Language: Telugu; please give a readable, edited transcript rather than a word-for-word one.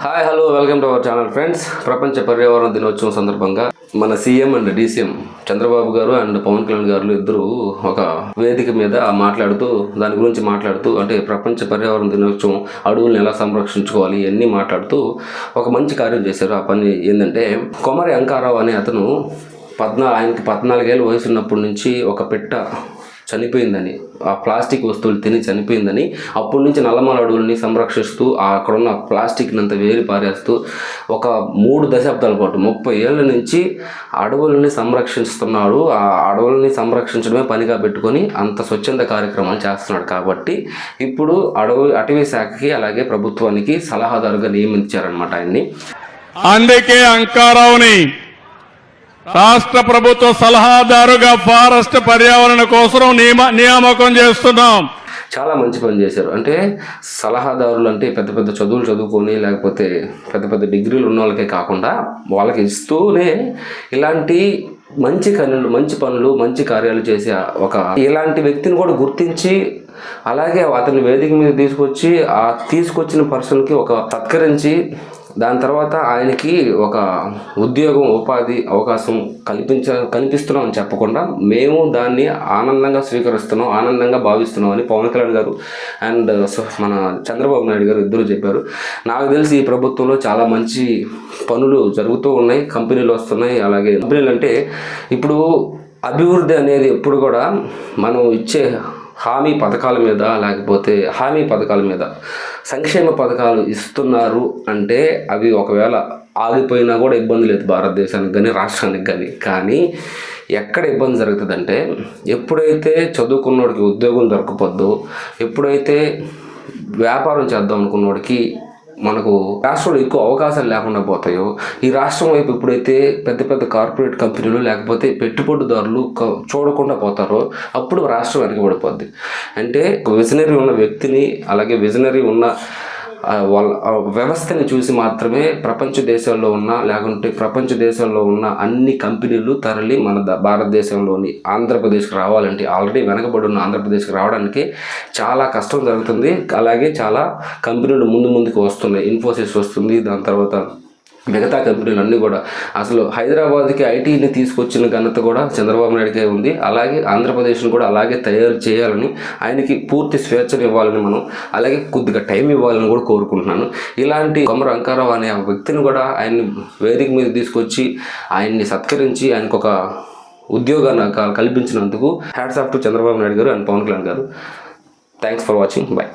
Hi hello welcome to our channel friends. ప్రపంచ పర్యావరణ దినోత్సవం సందర్భంగా మన సీఎం అండ్ డీసీఎం చంద్రబాబు గారు అండ్ పవన్ కళ్యాణ్ గారు ఇద్దరు ఒక వేదిక మీద దాని గురించి మాట్లాడుతూ అంటే ప్రపంచ పర్యావరణ దినోత్సవం అడవులను ఎలా సంరక్షించుకోవాలి ఇవన్నీ మాట్లాడుతూ ఒక మంచి కార్యం చేశారు. ఆ పని ఏంటంటే కొమరి అంకారావు అనే అతను ఆయనకి 14 ఏళ్ళ వయసు ఉన్నప్పటి నుంచి ఒక పెట్ట చనిపోయిందని, ఆ ప్లాస్టిక్ వస్తువులు తిని చనిపోయిందని అప్పటి నుంచి నల్లమల అడవుల్ని సంరక్షిస్తూ అక్కడున్న ప్లాస్టిక్ని అంతా వేరి పారేస్తూ ఒక 3 దశాబ్దాల పాటు 30 ఏళ్ళ నుంచి అడవులని సంరక్షిస్తున్నాడు. ఆ అడవులని సంరక్షించడమే పనిగా పెట్టుకొని అంత స్వచ్ఛంద కార్యక్రమాలు చేస్తున్నాడు. కాబట్టి ఇప్పుడు అటవీ శాఖకి అలాగే ప్రభుత్వానికి సలహాదారుగా నియమించారనమాట ఆయన్ని. అందుకే అంకారావుని రాష్ట్ర ప్రభుత్వ సలహాదారుగా ఫారెస్ట్ పర్యావరణ కోసం నియామకం చేస్తున్నాం. చాలా మంచి పని చేశారు. అంటే సలహాదారులు అంటే పెద్ద పెద్ద చదువులు చదువుకొని లేకపోతే పెద్ద పెద్ద డిగ్రీలు ఉన్న వాళ్ళకే కాకుండా వాళ్ళకి ఇస్తూనే ఇలాంటి మంచి పనులు మంచి కార్యాలు చేసే ఇలాంటి వ్యక్తిని కూడా గుర్తించి అలాగే అతని వేదిక మీద తీసుకొచ్చి ఆ తీసుకొచ్చిన పర్సన్కి ఒక సత్కరించి దాని తర్వాత ఆయనకి ఒక ఉద్యోగం ఉపాధి అవకాశం కల్పిస్తున్నాం అని చెప్పకుండా మేము దాన్ని ఆనందంగా స్వీకరిస్తున్నాం, ఆనందంగా భావిస్తున్నాం అని పవన్ కళ్యాణ్ గారు అండ్ మన చంద్రబాబు నాయుడు గారు ఇద్దరు చెప్పారు. నాకు తెలిసి ఈ ప్రభుత్వంలో చాలా మంచి పనులు జరుగుతూ ఉన్నాయి, కంపెనీలు వస్తున్నాయి. అలాగే కంపెనీలు అంటే ఇప్పుడు అభివృద్ధి అనేది ఎప్పుడు కూడా మనం ఇచ్చే హామీ పథకాల మీద సంక్షేమ పథకాలు ఇస్తున్నారు అంటే అవి ఒకవేళ ఆగిపోయినా కూడా ఇబ్బంది లేదు భారతదేశానికి కానీ రాష్ట్రానికి కానీ ఎక్కడ ఇబ్బంది జరుగుతుందంటే ఎప్పుడైతే చదువుకున్నోడికి ఉద్యోగం దొరకపోద్దో, ఎప్పుడైతే వ్యాపారం చేద్దాం అనుకున్నోడికి మనకు రాష్ట్రంలో ఎక్కువ అవకాశాలు లేకుండా పోతాయో, ఈ రాష్ట్రం వైపు ఎప్పుడైతే పెద్ద పెద్ద కార్పొరేట్ కంపెనీలు లేకపోతే పెట్టుబడిదారులు చూడకుండా పోతారో అప్పుడు రాష్ట్రం వెనకబడిపోద్ది. అంటే విజనరీ ఉన్న వ్యక్తిని అలాగే విజనరీ ఉన్న వాళ్ళ వ్యవస్థని చూసి మాత్రమే ప్రపంచ దేశాల్లో ఉన్న అన్ని కంపెనీలు తరలి మన భారతదేశంలోని ఆంధ్రప్రదేశ్కి రావాలంటే ఆల్రెడీ వెనకబడి ఉన్న ఆంధ్రప్రదేశ్కి రావడానికి చాలా కష్టం జరుగుతుంది. అలాగే చాలా కంపెనీలు ముందుకు వస్తున్నాయి. ఇన్ఫోసిస్ వస్తుంది, దాని తర్వాత మిగతా కంపెనీలు అన్నీ కూడా. అసలు హైదరాబాద్కి ఐటీని తీసుకొచ్చిన ఘనత కూడా చంద్రబాబు నాయుడుకే ఉంది. అలాగే ఆంధ్రప్రదేశ్ను కూడా అలాగే తయారు చేయాలని, ఆయనకి పూర్తి స్వేచ్ఛను ఇవ్వాలని అలాగే కొద్దిగా టైం ఇవ్వాలని కూడా కోరుకుంటున్నాను. ఇలాంటి కొమర అంకారావు అనే వ్యక్తిని కూడా ఆయన్ని వేదిక మీద తీసుకొచ్చి ఆయన్ని సత్కరించి ఆయనకు ఒక ఉద్యోగాన్ని కల్పించినందుకు hats off to Chandrababu Naidu గారు అండ్ పవన్ కళ్యాణ్ గారు. Thanks for watching. బాయ్.